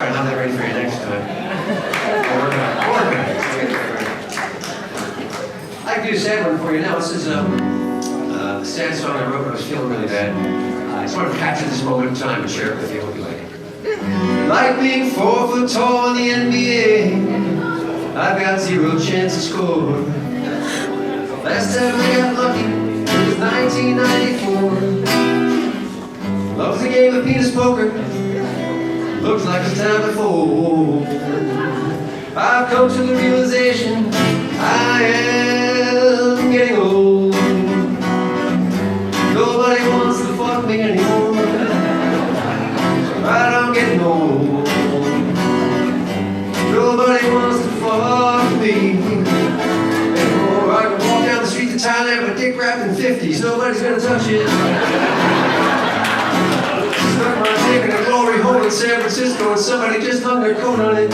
I'm not ready for you next time. I can do a sad one for you now. This is a sad song I wrote when I was feeling really bad. I just want to capture this moment in time and share it with you. Hope you like it. Like being 4 foot tall in the NBA, I've got zero chance to score. Last time I got lucky, it was 1994. Loves the game of penis poker. Looks like it's time to fold. I've come to the realization I am getting old. Nobody wants to fuck me anymore. Right, I'm getting old. Nobody wants to fuck me anymore. I can walk down the street to Thailand with a dick wrapped in 50s. Nobody's gonna touch it. Stuck my dick in a glory hole in San Francisco and somebody just hung their coat on it.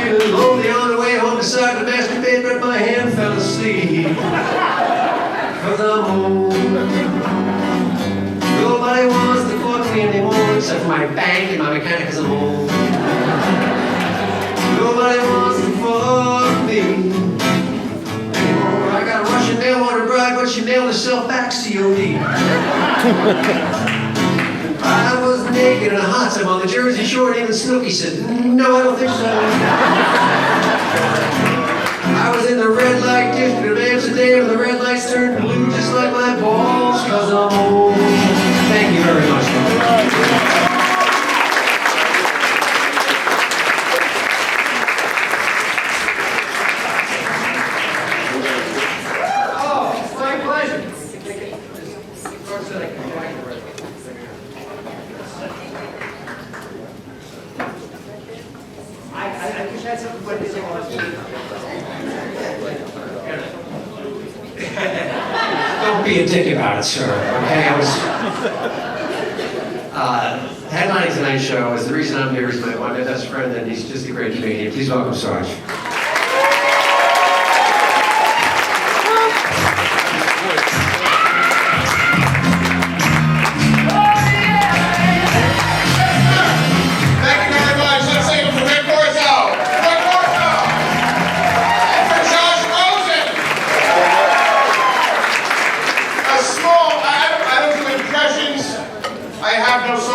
Feeling lonely on the way home, decided to masturbate, but my hand fell asleep. Cause I'm old. Nobody wants to fuck me anymore, except for my bank and my mechanic cause I'm old. Nobody wants to fuck me. I got a Russian mail order bride, but she mailed herself back COD. I was naked in a hot tub on the Jersey Shore, and even Snooki said, no, I don't think so. I was in the red light district of Amsterdam, and the red lights turned blue just like my balls, cause I'm old. Thank you very much. Don't be a dick about it, sir. Okay, I was headlining tonight's show. Is the reason I'm here is my best friend, and he's just a great comedian. Please welcome Sarge.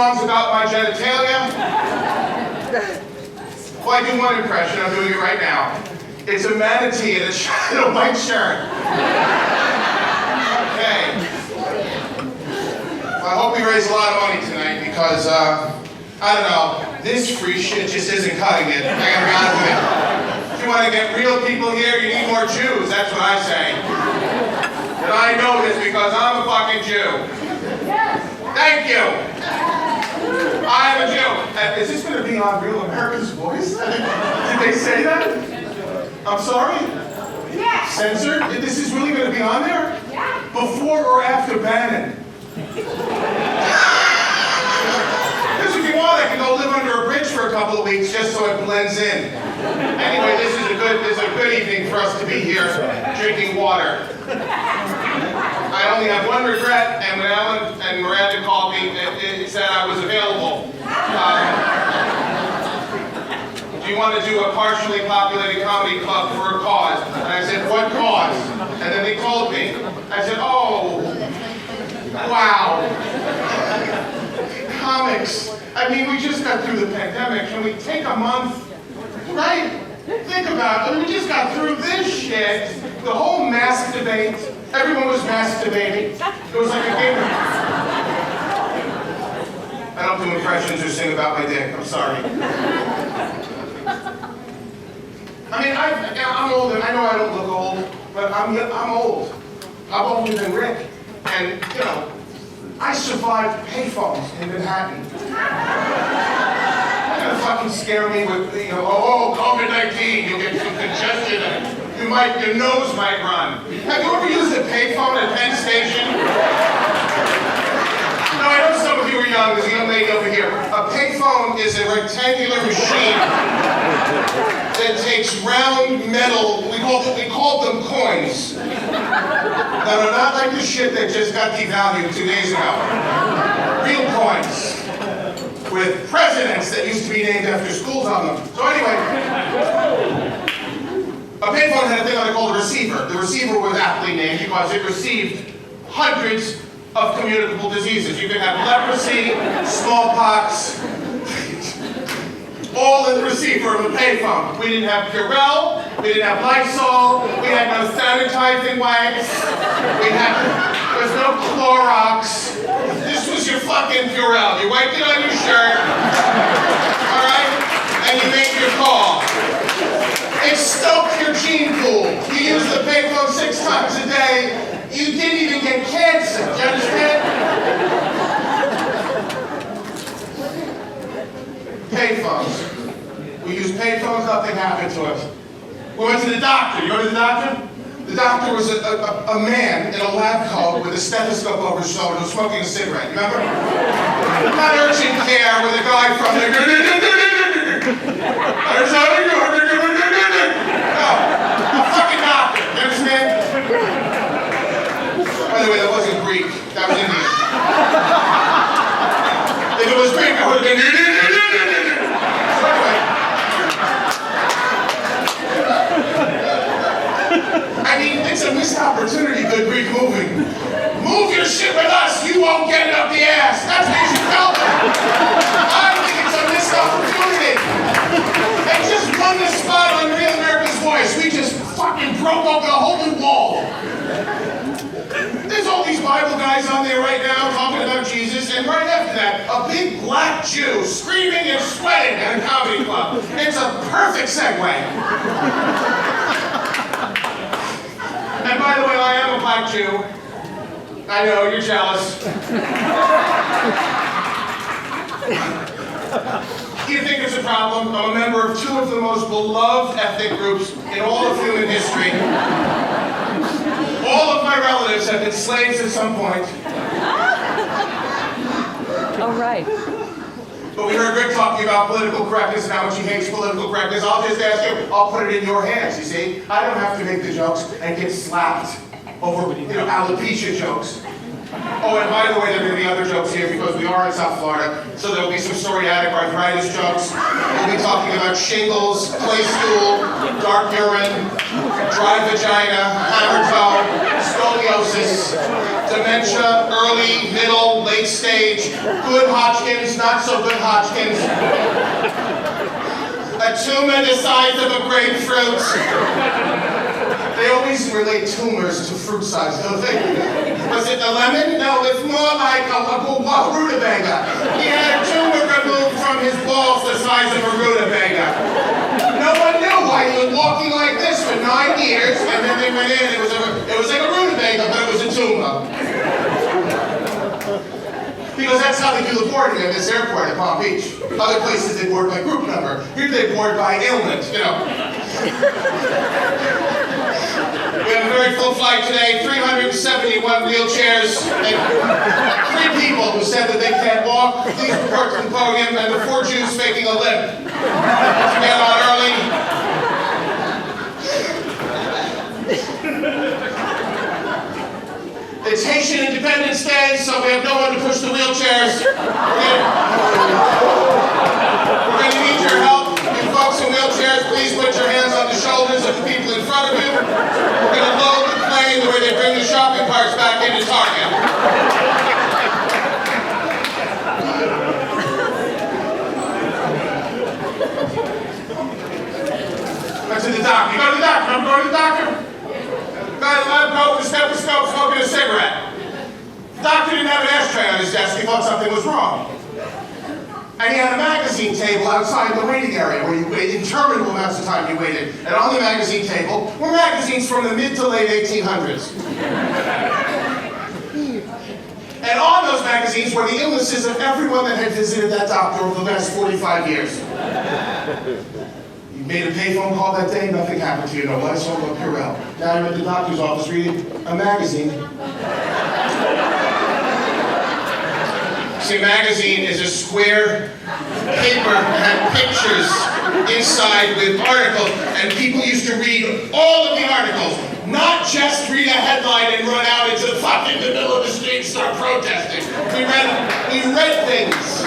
About my genitalia. Well, I do one impression. I'm doing it right now. It's a manatee in a white shirt. Okay. Well, I hope we raise a lot of money tonight because, I don't know, this free shit just isn't cutting it. I gotta be honest with you. If you want to get real people here, you need more Jews. That's what I say. And I know this because I'm a fucking Jew. Thank you. I'm a Jew. Is this going to be on Real America's Voice? Did they say that? I'm sorry? Yeah. Censored? This is really going to be on there? Yeah. Before or after Bannon? Because if you want, I can go live under a bridge for a couple of weeks just so it blends in. Anyway, this is a good evening for us to be here drinking water. I only have one regret, and when Ellen and Miranda called me, it said I was available. Do you want to do a partially populated comedy club for a cause? And I said, what cause? And then they told me. I said, oh, wow. Comics. I mean, we just got through the pandemic. Can we take a month? Right? Think about it. I mean, we just got through this shit. The whole mask debate. Everyone was masturbating. It was like a game. I don't do impressions or sing about my dick. I'm sorry. I mean, I'm old, and I know I don't look old, but I'm old. I'm older than Rick. And, you know, I survived payphones in Manhattan. You're gonna fucking scare me with, you know, oh, COVID-19, you'll get some congestion, and your nose might run. Have you ever used a payphone at Penn Station? No, I know some of you are young. There's a young lady over here. A payphone is a rectangular machine that takes round metal. We call them coins. That are not like the shit that just got devalued 2 days ago. Real coins. with presidents that used to be named after schools on them. So anyway, a payphone had a thing I called a receiver. The receiver was aptly named because it received hundreds of communicable diseases. You could have leprosy, smallpox, all in the receiver of a payphone. We didn't have Purell, we didn't have Lysol, we had no sanitizing wipes, there was no Clorox. This was your fucking Purell. You wiped it on your shirt, all right, and you made your call. It stoked your gene pool. You used the payphone 6 times a day. You didn't even get cancer. Do you understand? Payphones. We used payphones, nothing happened to us. We went to the doctor. You go to the doctor? The doctor was a man in a lab coat with a stethoscope over his shoulder smoking a cigarette. Remember? Not urgent care with a guy from the... No, a fucking doctor. You understand? By the way, that wasn't Greek. That was Indian. If it was Greek, I would have been... So anyway. I mean, it's a missed opportunity, good Greek movie. Move your shit with us, you won't get it up the ass. That's what you should tell them. I think it's a missed opportunity. They just won the spot on Real America's Voice. We just fucking broke open a whole new wall. There's all these Bible guys on there right now talking about Jesus, and right after that, a big black Jew screaming and sweating at a comedy club. It's a perfect segue. And by the way, I am a black Jew. I know, you're jealous. Do you think it's a problem? I'm a member of 2 of the most beloved ethnic groups in all of human history. All of my relatives have been slaves at some point. Oh, right. But we heard Rick talking about political correctness and how much he hates political correctness. I'll just ask you, I'll put it in your hands, you see? I don't have to make the jokes and get slapped over, alopecia jokes. Oh, and by the way, there are going to be other jokes here because we are in South Florida, so there'll be some psoriatic arthritis jokes. We'll be talking about shingles, play stool, dark urine, dry vagina, hammer toe, scoliosis, dementia, early, middle, late stage, good Hodgkin's, not so good Hodgkin's, a tumor the size of a grapefruit. They always relate tumors to fruit size, don't they? Was it the lemon? No, it's more like a rutabaga. He had a tumor removed from his balls the size of a rutabaga. No one knew why he was walking like this for 9 years, and then they went in, it was like a rutabaga, but it was a tumor. Because that's how they do the boarding at this airport at Palm Beach. Other places they board by group number. Here they board by ailment, We have a very full flight today, 371 wheelchairs, and 3 people who said that they can't walk. Please report to the podium, and the 4 Jews faking a limp. Let's get on early. It's Haitian Independence Day, so we have no one to push the wheelchairs. We're going to need your help. You folks in wheelchairs, please put your hands on the shoulders of the people in front of you. We're going to load the plane the way they bring the shopping carts back into Target. Went to the doctor. You go to the doctor. I'm going to the doctor. Guy in the lab coat with a stethoscope smoking a cigarette. The doctor didn't have an ashtray on his desk. He thought something was wrong. And he had a magazine table outside the waiting area where you wait interminable amounts of time you waited. And on the magazine table were magazines from the mid to late 1800s. And on those magazines were the illnesses of everyone that had visited that doctor over the last 45 years. You made a payphone call that day, nothing happened to you. No Lysol, no Purell. Now you're at the doctor's office reading a magazine. See, a magazine is a square paper that had pictures inside with articles, and people used to read all of the articles, not just read a headline and run out into the fucking middle of the street and start protesting. We read things.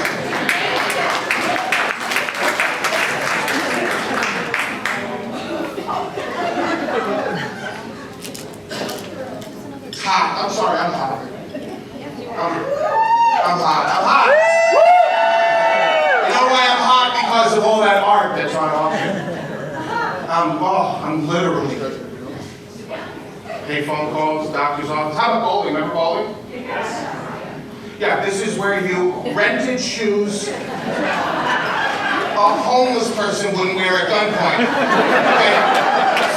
I'm literally. Pay phone calls, doctor's office. How about bowling? Remember bowling? Yes. Yeah, this is where you rented shoes a homeless person wouldn't wear at gunpoint. Okay?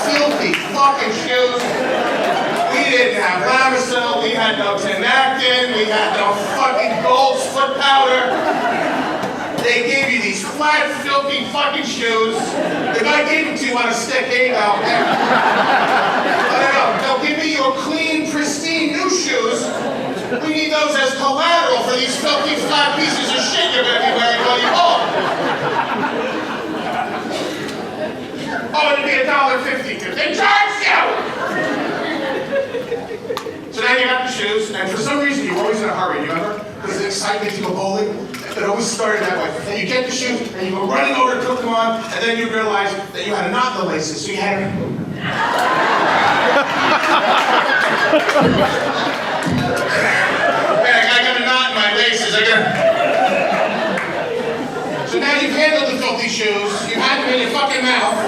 Filthy fucking shoes. We didn't have Lamisil, we had no Tinactin, we had no fucking Gold's foot powder. They gave you these flat, filthy fucking shoes. The guy gave them to you on a stick, here you go. They'll give me your clean, pristine new shoes. We need those as collateral for these filthy, flat pieces of shit you're gonna be wearing while you home. Oh, it'd be $1.50. They charge you! So now you got the shoes, and for some reason you're always in a hurry, you remember? Because the excitement to go bowling, it always started that way. And you get the shoes, and you go running over to put them on, and then you realize that you had a knot in the laces, so you had to... Man, I got a knot in my laces, So now you've handled the filthy shoes, you've had them in your fucking mouth.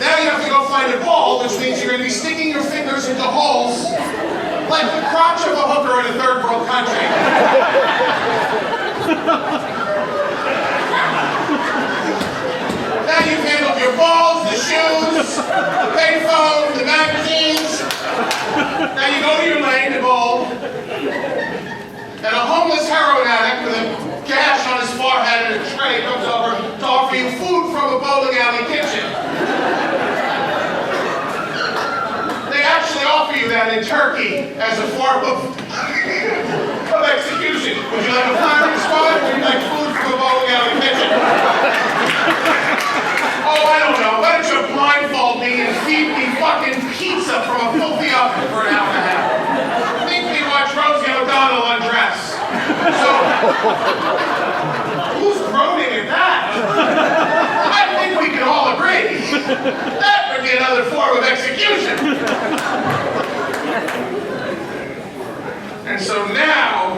Now you have to go find a ball, which means you're going to be sticking your fingers into holes like the crotch of a hooker in a third world country. Now you've handled your balls, the shoes, the payphone, the magazines. Now you go to your lane to bowl, and a homeless heroin addict with a gash on his forehead and a tray comes over to offer you food from a bowling alley kitchen. They actually offer you that in Turkey as a form of execution. Would you like a firing squad or would you like food from a bowling alley kitchen? Oh, I don't know. Why don't you blindfold me and feed me fucking pizza from a filthy oven for an hour and a half? Make me watch Rosie O'Donnell undress. So, who's groaning at that? I think we can all agree. That would be another form of execution. And so now,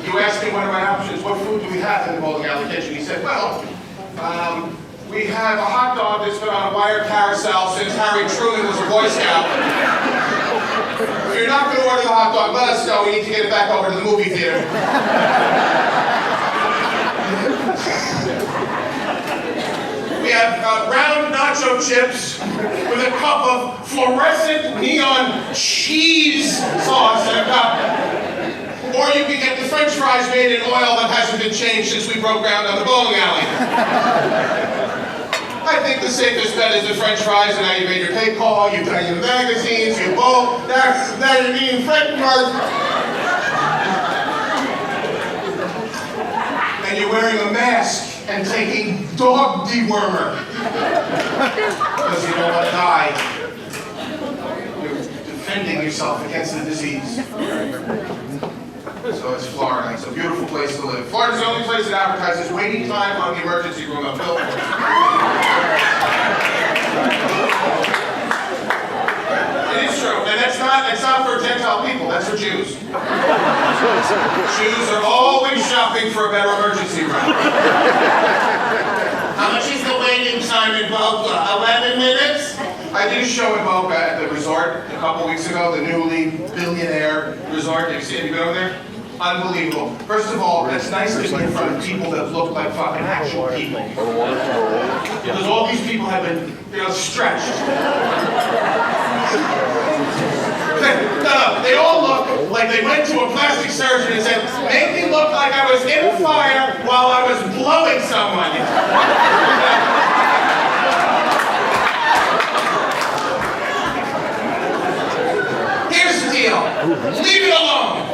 you ask me what are my options, what food do we have in the bowling alley kitchen? He said, well, we have a hot dog that's been on a wire carousel since Harry Truman was a Boy Scout. If you're not going to order the hot dog, let us know. We need to get it back over to the movie theater. We have round nacho chips with a cup of fluorescent neon cheese sauce in a cup. Or you can get the French fries made in oil that hasn't been changed since we broke ground on the bowling alley. I think the safest bet is the French fries, and now you made your pay call, you've done your magazines, you bowl, now you're eating French fries. And you're wearing a mask and taking dog dewormer. Because you don't want to die. You're defending yourself against the disease. So it's Florida. It's a beautiful place to live. Florida's the only place that advertises waiting time on the emergency room on billboards. It is true, and it's not for Gentile people, that's for Jews. Jews are always shopping for a better emergency room. How much is the waiting time in Boca? 11 minutes? I did a show in Boca at the resort a couple weeks ago, the newly billionaire resort. Have you been over there? Unbelievable. First of all, it's nice to be in front of people that look like fucking actual people. Because all these people have been, stretched. They all look like they went to a plastic surgeon and said, make me look like I was in a fire while I was blowing someone. Here's the deal. Leave it alone.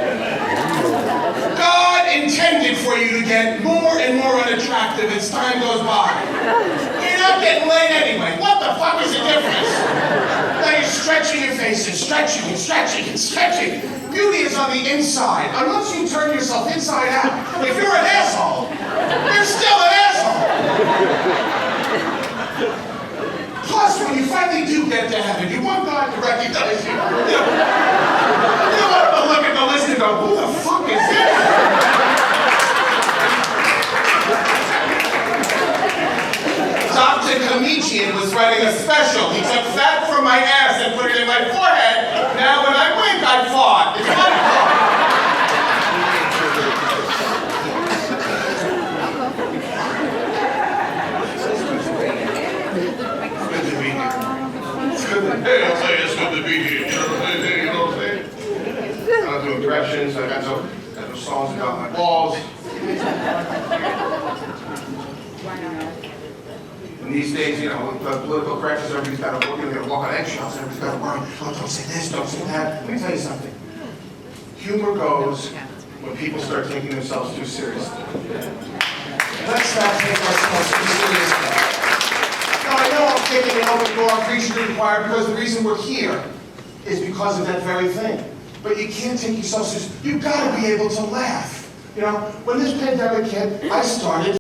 God intended for you to get more and more unattractive as time goes by. You're not getting laid anyway. What the fuck is the difference? Now you're stretching your face and stretching and stretching and stretching. Beauty is on the inside. Unless you turn yourself inside out. If you're an asshole, you're still an asshole. Plus, when you finally do get to heaven, you want God to recognize you. You don't want to look at the list and go, who the fuck is this? Stop to comedian was writing a special. He took fat from my ass and put it in my forehead. Now when I wink, I fart. It's wonderful. Hey, I'll tell you, it's good to be here. You know what I'm saying? I don't do impressions. I got no songs about my balls. And these days, you know, with political correctness, everybody's got to walk on eggshells. Everybody's got to worry. Oh, don't say this, don't say that. Let me tell you something. Humor goes when people start taking themselves too seriously. Let's stop taking ourselves too seriously. Now, I know I'm taking an open door on preaching to the choir because the reason we're here is because of that very thing. But you can't take yourself seriously. You've got to be able to laugh. You know, when this pandemic hit, I started